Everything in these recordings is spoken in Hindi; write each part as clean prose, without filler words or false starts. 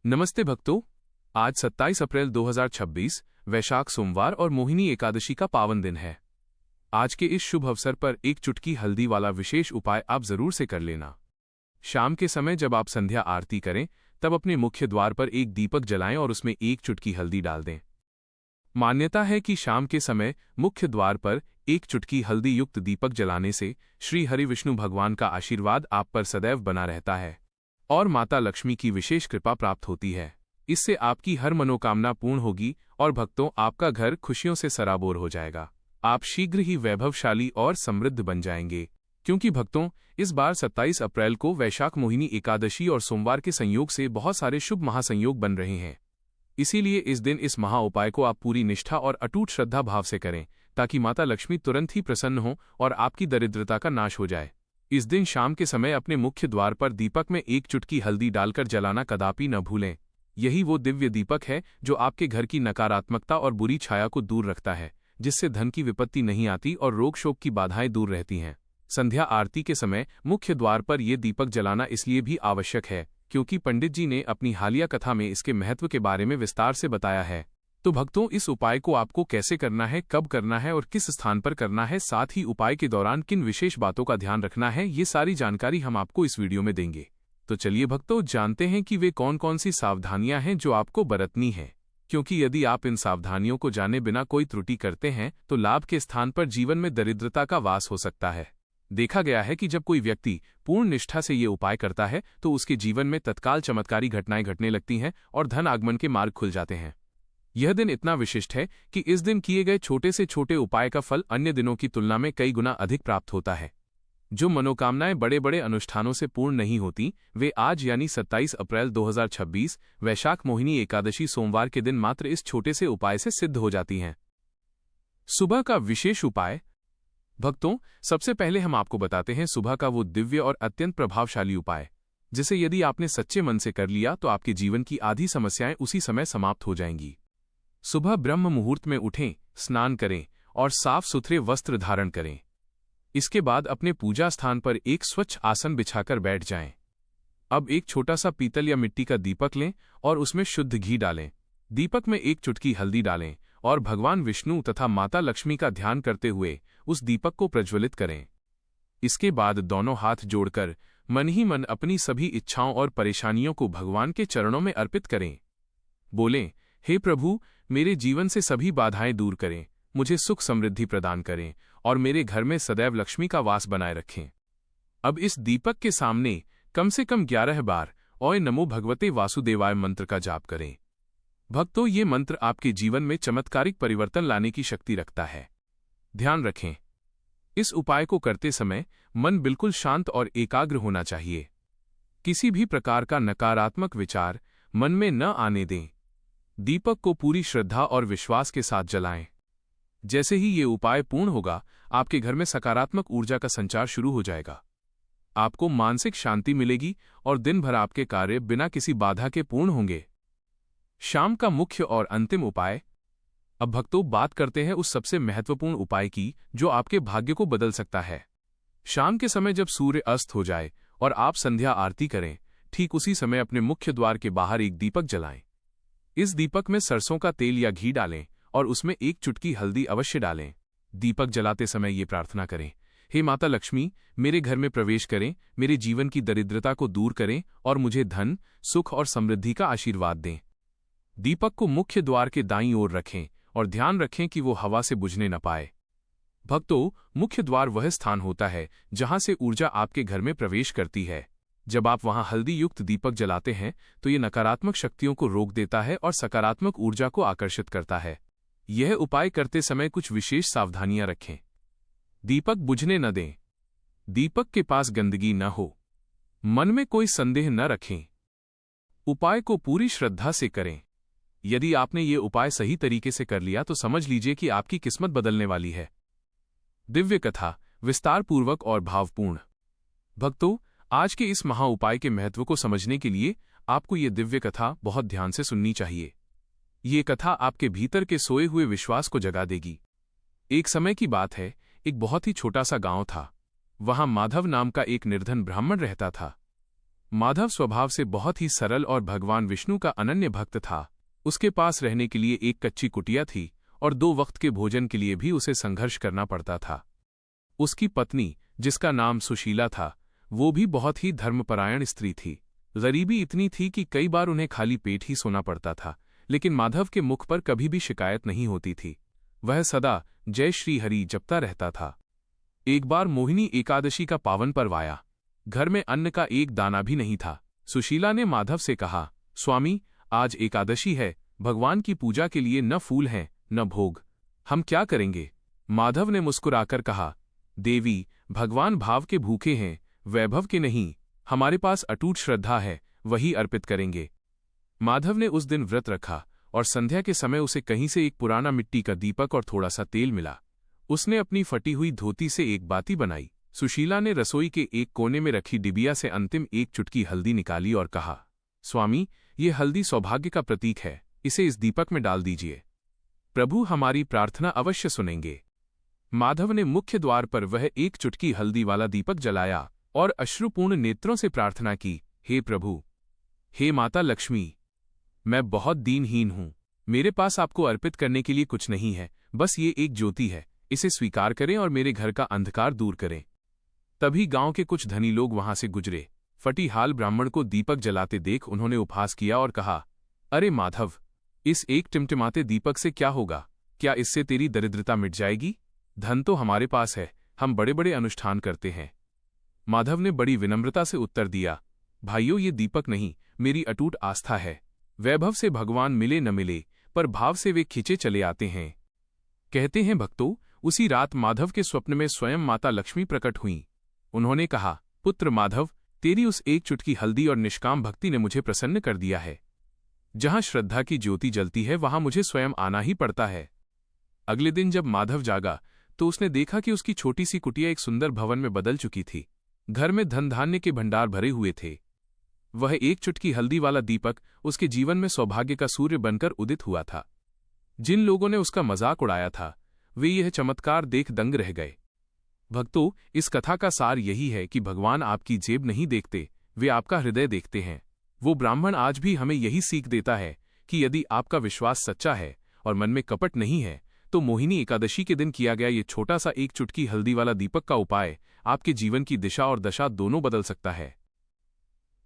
नमस्ते भक्तों। आज 27 अप्रैल 2026 वैशाख सोमवार और मोहिनी एकादशी का पावन दिन है। आज के इस शुभ अवसर पर एक चुटकी हल्दी वाला विशेष उपाय आप जरूर से कर लेना। शाम के समय जब आप संध्या आरती करें तब अपने मुख्य द्वार पर एक दीपक जलाएं और उसमें एक चुटकी हल्दी डाल दें। मान्यता है कि शाम के समय मुख्य द्वार पर एक चुटकी हल्दी युक्त दीपक जलाने से श्री हरि विष्णु भगवान का आशीर्वाद आप पर सदैव बना रहता है और माता लक्ष्मी की विशेष कृपा प्राप्त होती है। इससे आपकी हर मनोकामना पूर्ण होगी और भक्तों आपका घर खुशियों से सराबोर हो जाएगा। आप शीघ्र ही वैभवशाली और समृद्ध बन जाएंगे, क्योंकि भक्तों इस बार 27 अप्रैल को वैशाख मोहिनी एकादशी और सोमवार के संयोग से बहुत सारे शुभ महासंयोग बन रहे हैं। इसीलिए इस दिन इस महा उपाय को आप पूरी निष्ठा और अटूट श्रद्धा भाव से करें, ताकि माता लक्ष्मी तुरंत ही प्रसन्न हो और आपकी दरिद्रता का नाश हो जाए। इस दिन शाम के समय अपने मुख्य द्वार पर दीपक में एक चुटकी हल्दी डालकर जलाना कदापि न भूलें। यही वो दिव्य दीपक है जो आपके घर की नकारात्मकता और बुरी छाया को दूर रखता है, जिससे धन की विपत्ति नहीं आती और रोग शोक की बाधाएं दूर रहती हैं। संध्या आरती के समय मुख्य द्वार पर ये दीपक जलाना इसलिए भी आवश्यक है क्योंकि पंडित जी ने अपनी हालिया कथा में इसके महत्व के बारे में विस्तार से बताया है। तो भक्तों इस उपाय को आपको कैसे करना है, कब करना है और किस स्थान पर करना है, साथ ही उपाय के दौरान किन विशेष बातों का ध्यान रखना है, ये सारी जानकारी हम आपको इस वीडियो में देंगे। तो चलिए भक्तों जानते हैं कि वे कौन कौन सी सावधानियां हैं जो आपको बरतनी है, क्योंकि यदि आप इन सावधानियों को जाने बिना कोई त्रुटि करते हैं तो लाभ के स्थान पर जीवन में दरिद्रता का वास हो सकता है। देखा गया है कि जब कोई व्यक्ति पूर्ण निष्ठा से ये उपाय करता है तो उसके जीवन में तत्काल चमत्कारी घटनाएं घटने लगती हैं और धन आगमन के मार्ग खुल जाते हैं। यह दिन इतना विशिष्ट है कि इस दिन किए गए छोटे से छोटे उपाय का फल अन्य दिनों की तुलना में कई गुना अधिक प्राप्त होता है। जो मनोकामनाएं बड़े बड़े अनुष्ठानों से पूर्ण नहीं होती, वे आज यानी 27 अप्रैल 2026 वैशाख मोहिनी एकादशी सोमवार के दिन मात्र इस छोटे से उपाय से सिद्ध हो जाती हैं। सुबह का विशेष उपाय। भक्तों सबसे पहले हम आपको बताते हैं सुबह का वो दिव्य और अत्यंत प्रभावशाली उपाय, जिसे यदि आपने सच्चे मन से कर लिया तो आपके जीवन की आधी समस्याएं उसी समय समाप्त हो जाएंगी। सुबह ब्रह्म मुहूर्त में उठें, स्नान करें और साफ सुथरे वस्त्र धारण करें। इसके बाद अपने पूजा स्थान पर एक स्वच्छ आसन बिछाकर बैठ जाएं। अब एक छोटा सा पीतल या मिट्टी का दीपक लें और उसमें शुद्ध घी डालें। दीपक में एक चुटकी हल्दी डालें और भगवान विष्णु तथा माता लक्ष्मी का ध्यान करते हुए उस दीपक को प्रज्वलित करें। इसके बाद दोनों हाथ जोड़कर मन ही मन अपनी सभी इच्छाओं और परेशानियों को भगवान के चरणों में अर्पित करें। बोलें, हे प्रभु, मेरे जीवन से सभी बाधाएं दूर करें, मुझे सुख समृद्धि प्रदान करें और मेरे घर में सदैव लक्ष्मी का वास बनाए रखें। अब इस दीपक के सामने कम से कम 11 बार ओय नमो भगवते वासुदेवाय मंत्र का जाप करें। भक्तों ये मंत्र आपके जीवन में चमत्कारिक परिवर्तन लाने की शक्ति रखता है। ध्यान रखें, इस उपाय को करते समय मन बिल्कुल शांत और एकाग्र होना चाहिए। किसी भी प्रकार का नकारात्मक विचार मन में न आने दें। दीपक को पूरी श्रद्धा और विश्वास के साथ जलाएं। जैसे ही ये उपाय पूर्ण होगा, आपके घर में सकारात्मक ऊर्जा का संचार शुरू हो जाएगा। आपको मानसिक शांति मिलेगी और दिन भर आपके कार्य बिना किसी बाधा के पूर्ण होंगे। शाम का मुख्य और अंतिम उपाय। अब भक्तों बात करते हैं उस सबसे महत्वपूर्ण उपाय की जो आपके भाग्य को बदल सकता है। शाम के समय जब सूर्य अस्त हो जाए और आप संध्या आरती करें, ठीक उसी समय अपने मुख्य द्वार के बाहर एक दीपक जलाएं। इस दीपक में सरसों का तेल या घी डालें और उसमें एक चुटकी हल्दी अवश्य डालें। दीपक जलाते समय ये प्रार्थना करें, हे माता लक्ष्मी, मेरे घर में प्रवेश करें, मेरे जीवन की दरिद्रता को दूर करें और मुझे धन, सुख और समृद्धि का आशीर्वाद दें। दीपक को मुख्य द्वार के दाईं ओर रखें और ध्यान रखें कि वो हवा से बुझने न पाए। भक्तों मुख्य द्वार वह स्थान होता है जहां से ऊर्जा आपके घर में प्रवेश करती है। जब आप वहां हल्दी युक्त दीपक जलाते हैं तो ये नकारात्मक शक्तियों को रोक देता है और सकारात्मक ऊर्जा को आकर्षित करता है। यह उपाय करते समय कुछ विशेष सावधानियां रखें। दीपक बुझने न दें। दीपक के पास गंदगी न हो। मन में कोई संदेह न रखें। उपाय को पूरी श्रद्धा से करें। यदि आपने ये उपाय सही तरीके से कर लिया तो समझ लीजिए कि आपकी किस्मत बदलने वाली है। दिव्य कथा, विस्तार पूर्वक और भावपूर्ण। भक्तों आज के इस महा उपाय के महत्व को समझने के लिए आपको ये दिव्य कथा बहुत ध्यान से सुननी चाहिए। ये कथा आपके भीतर के सोए हुए विश्वास को जगा देगी। एक समय की बात है, एक बहुत ही छोटा सा गांव था। वहां माधव नाम का एक निर्धन ब्राह्मण रहता था। माधव स्वभाव से बहुत ही सरल और भगवान विष्णु का अनन्य भक्त था। उसके पास रहने के लिए एक कच्ची कुटिया थी और 2 वक्त के भोजन के लिए भी उसे संघर्ष करना पड़ता था। उसकी पत्नी, जिसका नाम सुशीला था, वो भी बहुत ही धर्मपरायण स्त्री थी। गरीबी इतनी थी कि कई बार उन्हें खाली पेट ही सोना पड़ता था, लेकिन माधव के मुख पर कभी भी शिकायत नहीं होती थी। वह सदा जय श्री हरि जपता रहता था। एक बार मोहिनी एकादशी का पावन पर्व आया। घर में अन्न का एक दाना भी नहीं था। सुशीला ने माधव से कहा, स्वामी, आज एकादशी है, भगवान की पूजा के लिए न फूल हैं न भोग, हम क्या करेंगे? माधव ने मुस्कुराकर कहा, देवी, भगवान भाव के भूखे हैं, वैभव के नहीं। हमारे पास अटूट श्रद्धा है, वही अर्पित करेंगे। माधव ने उस दिन व्रत रखा और संध्या के समय उसे कहीं से एक पुराना मिट्टी का दीपक और थोड़ा सा तेल मिला। उसने अपनी फटी हुई धोती से एक बाती बनाई। सुशीला ने रसोई के एक कोने में रखी डिबिया से अंतिम एक चुटकी हल्दी निकाली और कहा, स्वामी, ये हल्दी सौभाग्य का प्रतीक है, इसे इस दीपक में डाल दीजिए। प्रभु हमारी प्रार्थना अवश्य सुनेंगे। माधव ने मुख्य द्वार पर वह एक चुटकी हल्दी वाला दीपक जलाया और अश्रुपूर्ण नेत्रों से प्रार्थना की, हे प्रभु, हे माता लक्ष्मी, मैं बहुत दीनहीन हूं। मेरे पास आपको अर्पित करने के लिए कुछ नहीं है, बस ये एक ज्योति है, इसे स्वीकार करें और मेरे घर का अंधकार दूर करें। तभी गांव के कुछ धनी लोग वहां से गुजरे। फटीहाल ब्राह्मण को दीपक जलाते देख उन्होंने उपहास किया और कहा, अरे माधव, इस एक टिमटिमाते दीपक से क्या होगा? क्या इससे तेरी दरिद्रता मिट जाएगी? धन तो हमारे पास है, हम बड़े बड़े अनुष्ठान करते हैं। माधव ने बड़ी विनम्रता से उत्तर दिया, भाइयों, ये दीपक नहीं, मेरी अटूट आस्था है। वैभव से भगवान मिले न मिले, पर भाव से वे खिंचे चले आते हैं। कहते हैं भक्तों, उसी रात माधव के स्वप्न में स्वयं माता लक्ष्मी प्रकट हुईं। उन्होंने कहा, पुत्र माधव, तेरी उस एक चुटकी हल्दी और निष्काम भक्ति ने मुझे प्रसन्न कर दिया है। जहां श्रद्धा की ज्योति जलती है वहां मुझे स्वयं आना ही पड़ता है। अगले दिन जब माधव जागा तो उसने देखा कि उसकी छोटी सी कुटिया एक सुंदर भवन में बदल चुकी थी। घर में धन धान्य के भंडार भरे हुए थे। वह एक चुटकी हल्दी वाला दीपक उसके जीवन में सौभाग्य का सूर्य बनकर उदित हुआ था। जिन लोगों ने उसका मजाक उड़ाया था, वे यह चमत्कार देख दंग रह गए। भक्तों, इस कथा का सार यही है कि भगवान आपकी जेब नहीं देखते, वे आपका हृदय देखते हैं। वो ब्राह्मण आज भी हमें यही सीख देता है कि यदि आपका विश्वास सच्चा है और मन में कपट नहीं है, तो मोहिनी एकादशी के दिन किया गया ये छोटा सा एक चुटकी हल्दी वाला दीपक का उपाय आपके जीवन की दिशा और दशा दोनों बदल सकता है।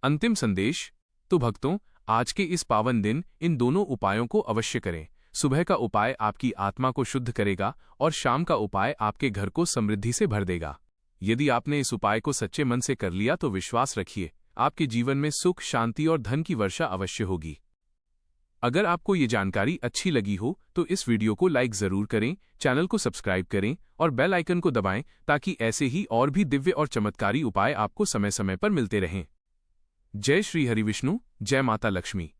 अंतिम संदेश। तो भक्तों, आज के इस पावन दिन इन दोनों उपायों को अवश्य करें। सुबह का उपाय आपकी आत्मा को शुद्ध करेगा और शाम का उपाय आपके घर को समृद्धि से भर देगा। यदि आपने इस उपाय को सच्चे मन से कर लिया तो विश्वास रखिए, आपके जीवन में सुख, शांति और धन की वर्षा अवश्य होगी। अगर आपको ये जानकारी अच्छी लगी हो तो इस वीडियो को लाइक जरूर करें, चैनल को सब्सक्राइब करें और बेल आइकन को दबाएं ताकि ऐसे ही और भी दिव्य और चमत्कारी उपाय आपको समय समय पर मिलते रहें। जय श्री हरि विष्णु, जय माता लक्ष्मी।